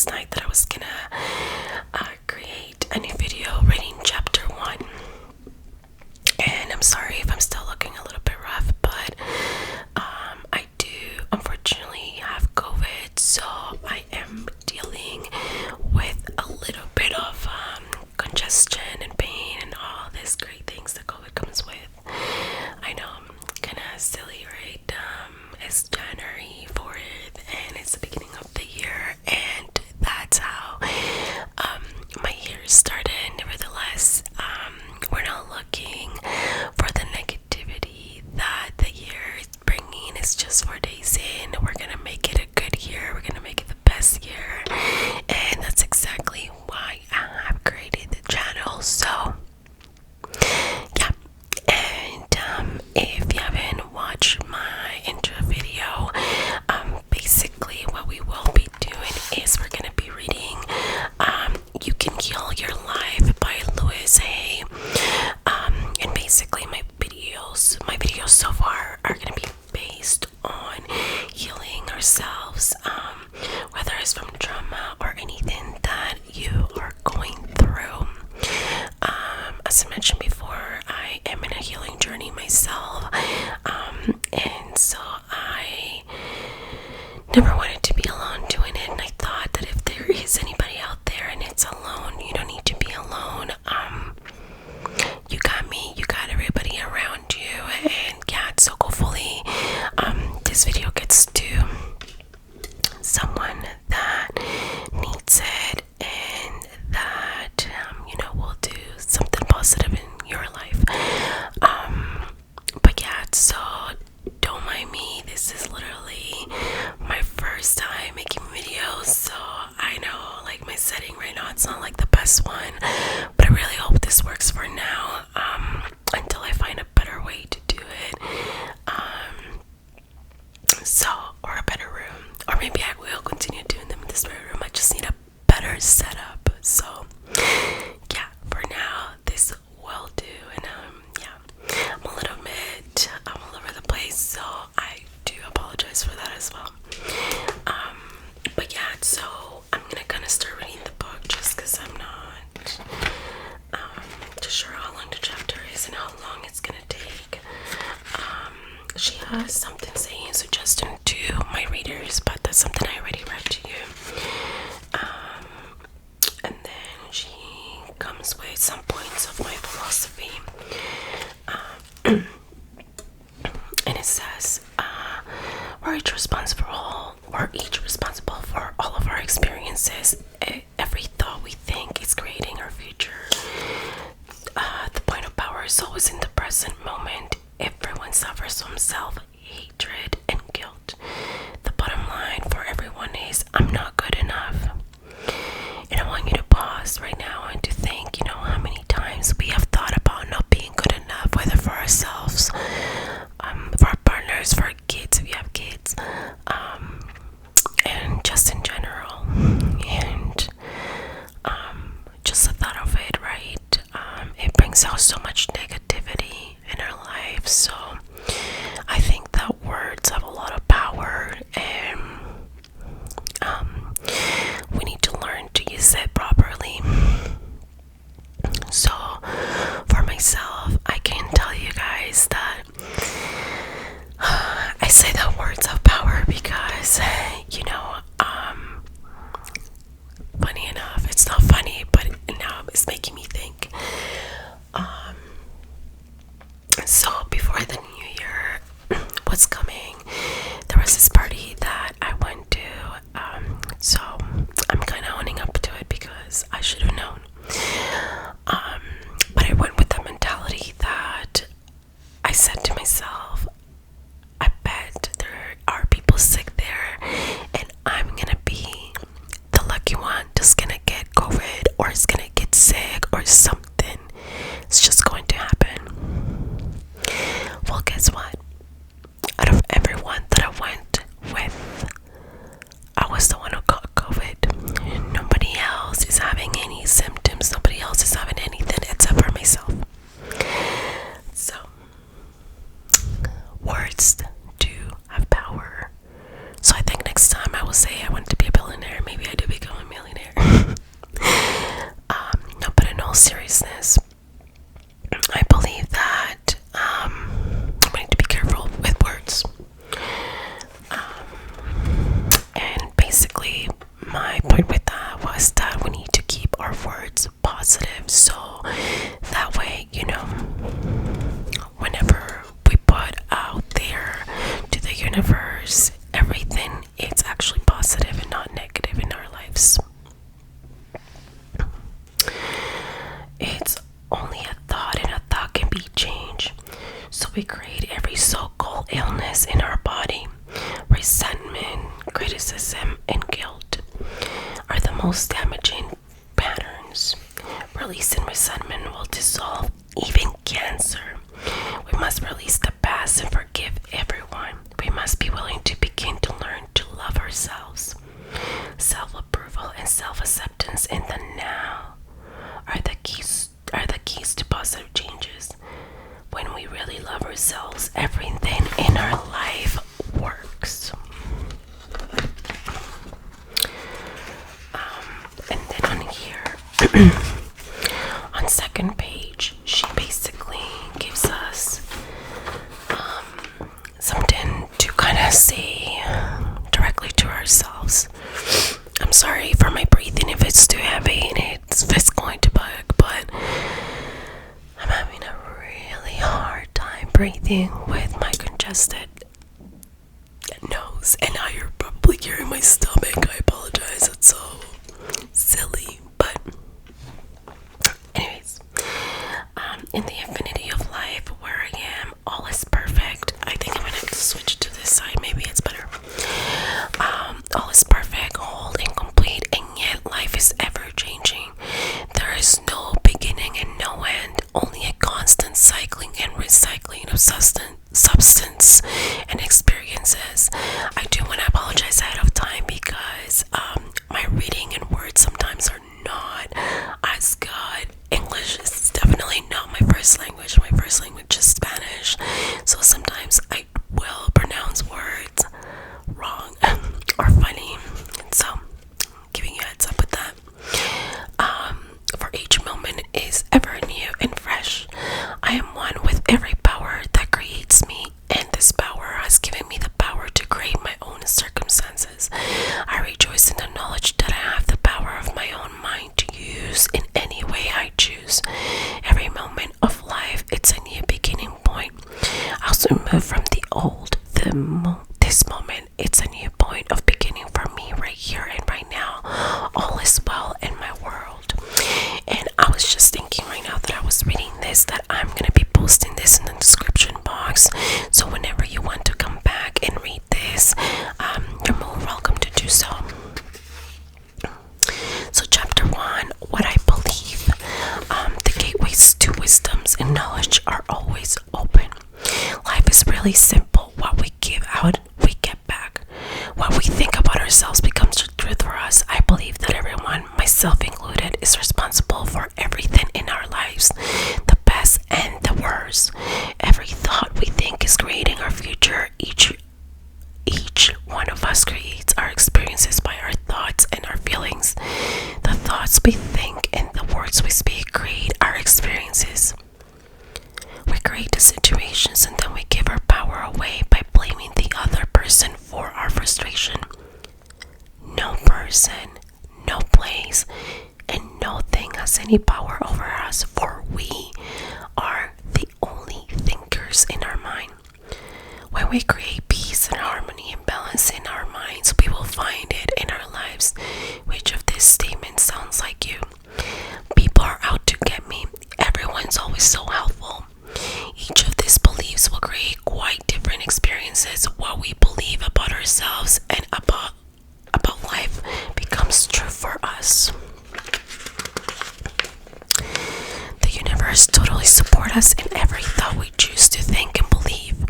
last night that I was gonna create a new video reading chapter 1. And I'm sorry if I'm still looking a little bit rough, but I do unfortunately have COVID, so I am dealing with a little bit of congestion and pain and all these great things that COVID comes with. I know I'm kinda silly, right? It's January 4th and it's the beginning of the year, and that's how my year started. Nevertheless, we're not looking for the negativity that the year is bringing. It's just 4 days in. We're gonna make it a good year. We're gonna make it the best year, and that's exactly why I have created the channel. So yeah, and if you haven't watched my intro video, basically what we will be doing is we're gonna be reading You Can Heal Your Life by Louise Hay. And basically my videos so far are gonna be based on healing ourselves, whether it's from trauma or anything that you are going through. As I mentioned before, I am in a healing journey myself, and so I never wanted to be alone doing it, and I thought that if there is anybody out there and it's alone, you don't need to be alone. You got me, you got everybody around you, and yeah, so hopefully this video gets to someone that needs it, and that will do something positive in your life. But yeah, so don't mind me. This is literally my first time making videos, so I know like my setting right now, it's not like the best one, but I really hope this works for now, until I find a better way to do it. Or a better room, or maybe I will continue doing them in this room. I just need a better setup. So yeah, for now this will do. And yeah, I'm a little bit all over the place, so I do apologize for that as well. But yeah, so I'm gonna kind of start reading the book just because I'm not too sure how long the chapter is and how long it's gonna take. She has something saying suggestion to my readers, but that's something I already read to you. And then she comes with some points of my philosophy. And it says, we're each responsible for all of our experiences. Every thought we think is creating our future. The point of power is always in the present moment. Everyone suffers from self-hatred and guilt. The bottom line for everyone is, I'm not good enough. And I want you to pause right now and to think, how many times we have thought about not being good enough, whether for ourselves, for our partners, for our kids, if you have kids, and just in general. And just the thought of it, right? It brings out so much negativity in our lives. So I think that words have a lot of power, and we need to learn to use it properly. So for myself, I can tell you guys that I say that words have power because funny enough, it's not funny, but now it's making me think. So before the new year was coming, there was this party that I went to. So I'm kind of owning up to it because I should have known. But I went with the mentality that I said to myself, I bet there are people sick there, and I'm gonna be the lucky one just gonna get COVID, or is gonna get sick, or something. It's just going to happen. Well, guess what? Out of everyone that I went with, I was the one who got COVID. Nobody else is having any symptoms. Nobody else is having anything except for myself. So, words do have power. So I think next time I will say I want to be a billionaire. Maybe I do become a we create every so-called illness in our body. Resentment, criticism, and guilt are the most damaging patterns. Releasing resentment will dissolve even cancer. We must release the past and forgive everyone. We must be willing to begin to learn to love ourselves. Self-approval and self-acceptance in the now are the keys to positive changes. When we really love ourselves, everything in our life works. And then on here, on second page, she basically gives us something to kind of say directly to ourselves. I'm sorry for my breathing if it's too heavy and it's going to bug, but I'm having a really hard time breathing with my congested nose, and now you're probably hearing my stomach. I apologize, it's so silly, but anyways, in the infinity of life where I am, all is perfect. I think I'm gonna have to switch to this side, maybe it's better. All is perfect, whole, and complete, and yet life is ever changing. There is no beginning and no end, only a constant cycling and recycling of substance and experiences. I do want to apologize ahead of time because my reading and words sometimes are not as good. English is definitely not my first language. My first language is Spanish, so sometimes I will pronounce words wrong or funny, so giving you a heads up with that. For each moment is ever new and fresh. I am one with every power that creates me, and this power has given me the power to create my own circumstances. I rejoice in the knowledge that I have the power of my own mind to use in any way I choose. Every moment of life, it's a new beginning point. As we move from the old, this moment, it's a new point of beginning for me right here and right now. All is well in my world. And I was just thinking right now that I was reading this, that I'm going to be posting this in the description box. So whenever you want to come back and read this, you're more welcome to do so. So chapter 1, what I believe. The gateways to wisdoms and knowledge are always open. Life is really simple. What we give out, we get back. What we think about ourselves becomes the truth for us. I believe that everyone, myself included, is responsible for everything in our lives, the best and the worst. Every thought we think is creating our future. Each one of us creates our experiences by our thoughts and our feelings. The thoughts we think and the words we speak create our experiences. We create the situations and then we give our power away by blaming the other person for our frustration. No person, no place, and no thing has any power over us, for we are the only thinkers in our mind. When we create peace and harmony and balance in our minds, we will find it in our lives. Which of these statements sounds like you? People are out to get me. Everyone's always so helpful. Each of these beliefs will create quite different experiences. What we believe about ourselves and about life becomes true for us. The universe totally supports us in every thought we choose to think and believe.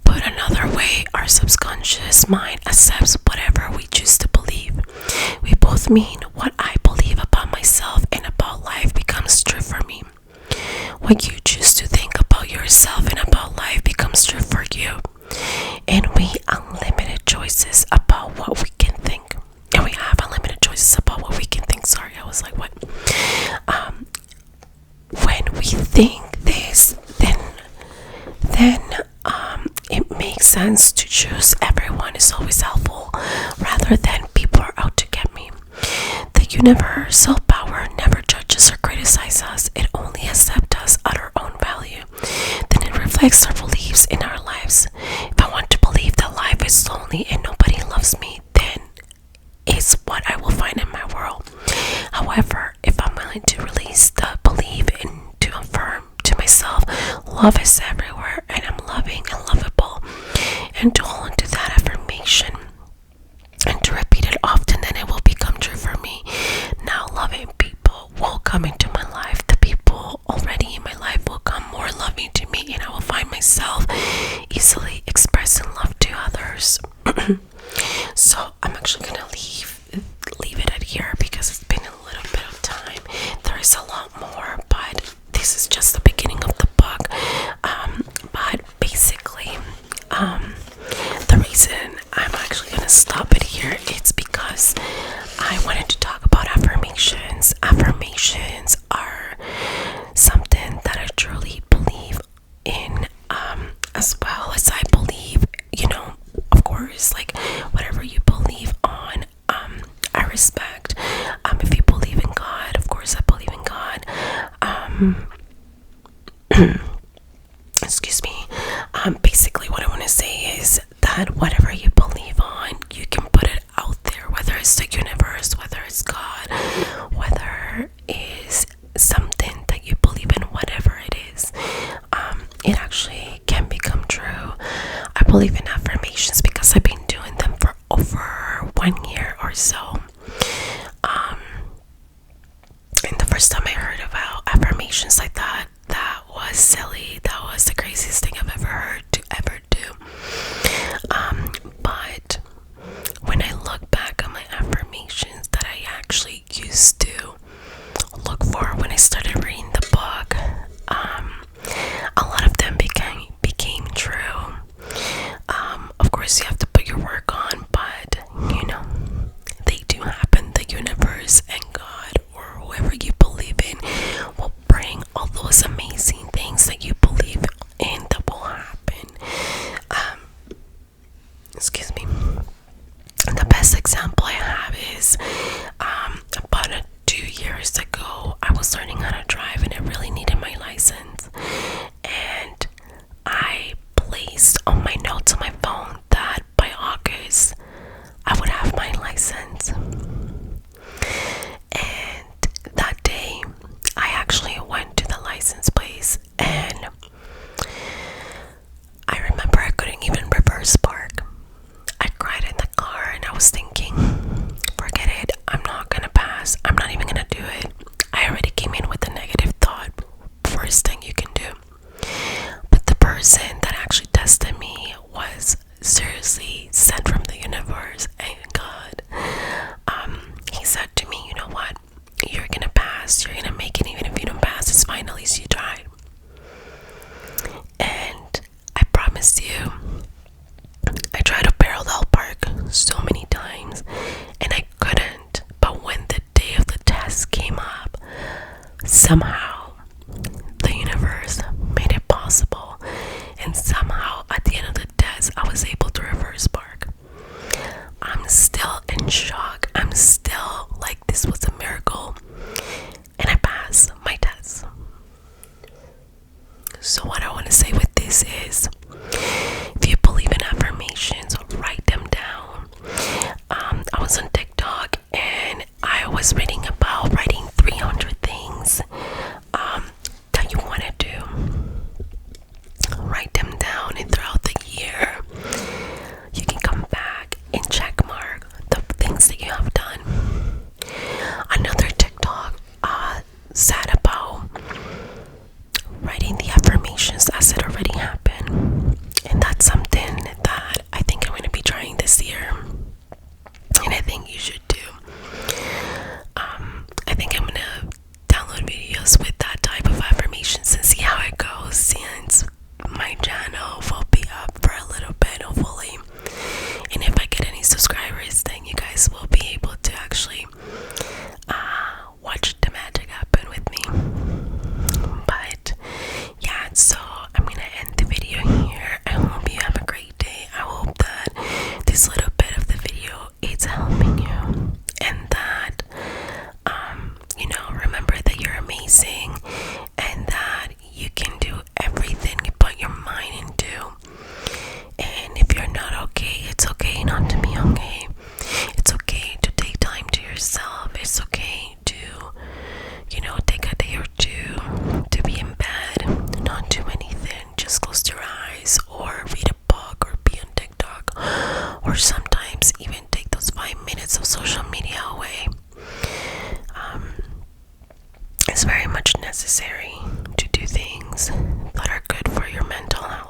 Put another way, our subconscious mind accepts whatever we choose to believe. We both mean what I believe about myself and about life becomes true for me. What you choose to think about yourself and about life becomes true for you. And we unlimited choices about what we can think. And we have unlimited choices about what we can think. Sorry, I was like, what? When we think this, then it makes sense to choose everyone is always helpful rather than people are out to get me. The universal power never judges or criticizes us. It only accepts us at our own value. Then it reflects our beliefs in our lives. If I want to believe that life is lonely and nobody loves me, then it's what I will find in my world. However, if I'm willing to release the belief and to affirm to myself, love is everywhere, and I'm So I'm actually gonna leave it at here because it's been a little bit of time. There is a lot more, but this is just the beginning of the book. But basically, the reason I'm actually gonna stop it here, it's because I wanted to talk about affirmations. Affirmations are something that I truly believe in, as well as I believe, of course, like whatever you believe on, I respect. If you believe in God, of course I believe in God. Excuse me. Basically what I want to say is that whatever you believe on, you can put it out there, whether it's the universe, whether it's God, whether it's something that you believe in, whatever it is, it actually can become true. I believe in affirmations because I've been doing them for over 1 year or so. And the first time I heard about affirmations, I thought that was silly. That was the craziest thing I've ever heard to ever do. But when I look back on my affirmations that I actually used to look for when I started reading the book, a lot of them became true. Of course, you have to put your work on, but they do happen. The universe and God, or whoever you believe in, will bring all those amazing things that you believe in that will happen. Excuse me. The best example I have is about 2 years ago, I was learning how to drive and I really needed my license. And I placed on my notes on my phone that by August I would have my license. And that day, I actually went to the license place, and I remember I couldn't even reverse park. I cried in the car and I was thinking, forget it, I'm not gonna pass, I'm not even gonna do it. I already came in with a negative thought, worst thing you can do. But the person that actually tested me was seriously sent from the universe and God. He said to me, you know what, you're gonna pass, you're gonna make it. Even if you don't pass, it's fine, at least you tried. And I promise you, I tried to parallel park so many times and I couldn't. But when the day of the test came up, somehow the universe made it possible, and somehow at the end of the test I was able to reverse park. I'm still in shock. I'm still like, this was a miracle, and I passed my test. So what I want to say with this is, if you believe in affirmations, write them down. I was on TikTok and I was reading about writing 300 things that you want to do. Write them down, and throughout the year you can come back and check mark the things that you have done. Another TikTok said about writing the affirmations as it already happened, and that's something that I think I'm going to be trying this year, and I think you should too. I think I'm going to download videos with that type of affirmations and see how it goes, since my channel will be up for a little bit, hopefully. And if I get any subscribers, then you guys will be able to actually watch the magic happen with me. But yeah, so I'm gonna end the video here. I hope you have a great day. I hope that this little bit of the video is helping you, and that remember that you're amazing, and that you can do everything you put your mind into. And if you're not okay, it's okay not to be okay. It's okay to take time to yourself. It's okay to take a day or two to be in bed, not do anything, just close your eyes or read a book or be on TikTok, or sometimes even take those 5 minutes of social media away. It's very much necessary to do things that are good for your mental health.